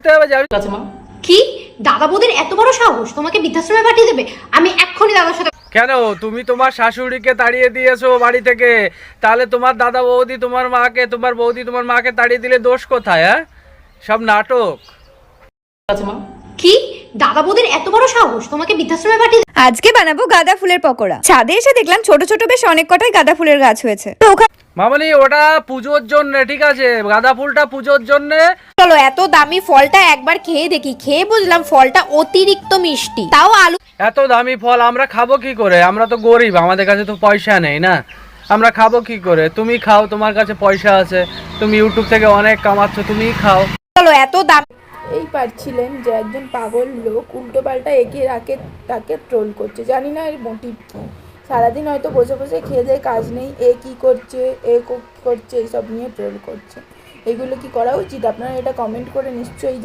বুঝতে হবে যে কি দাদা বৌদির এত বড় সাহস তোমাকে বৃদ্ধাশ্রমে পাঠিয়ে দেবে? আমি এক্ষুনি দাদার সাথে। কেন তুমি তোমার শাশুড়িকে তাড়িয়ে দিয়েছো বাড়ি থেকে, তাহলে তোমার দাদা বৌদি তোমার মাকে, তোমার বৌদি তোমার মাকে তাড়িয়ে দিলে দোষ কোথায়? হ্যাঁ, সব নাটক। কি দাদা বৌদির এত বড় সাহস তোমাকে বৃদ্ধাশ্রমে পাঠিয়ে দেবে? আজকে বানাবো গাঁদা ফুলের পকোড়া। ছাদে এসে দেখলাম ছোট ছোট বেশ অনেক কটাই গাঁদা ফুলের গাছ হয়েছে, তো ওখানে মামনি ওটা পুজোর জন্য, ঠিক আছে, গাঁদা ফুলটা পুজোর জন্য। চলো এত দামি ফলটা একবার খেয়ে দেখি। খেয়ে বুঝলাম ফলটা অতিরিক্ত মিষ্টি, তাও আলু। এত দামি ফল আমরা খাবো কি করে? আমরা তো গরিব, আমাদের কাছে তো পয়সা নেই না, আমরা খাবো কি করে? তুমি খাও, তোমার কাছে পয়সা আছে, তুমি ইউটিউব থেকে অনেক কামাচ্ছ, তুমিই খাও। চলো এত দাম। এই পারছিলেন যে একজন পাগল লোক উল্টো পাল্টা এগিয়ে রাখে, তাকে ট্রোল করছে। জানি না এর মোটিভ কী। সারাদিন হয়তো বসে বসে খেয়ে দেয়ে কাজ নেই, এ কী করছে, এ করছে, এইসব নিয়ে ট্রোল করছে। এগুলো কি করা উচিত? আপনারা এটা কমেন্ট করে নিশ্চয়ই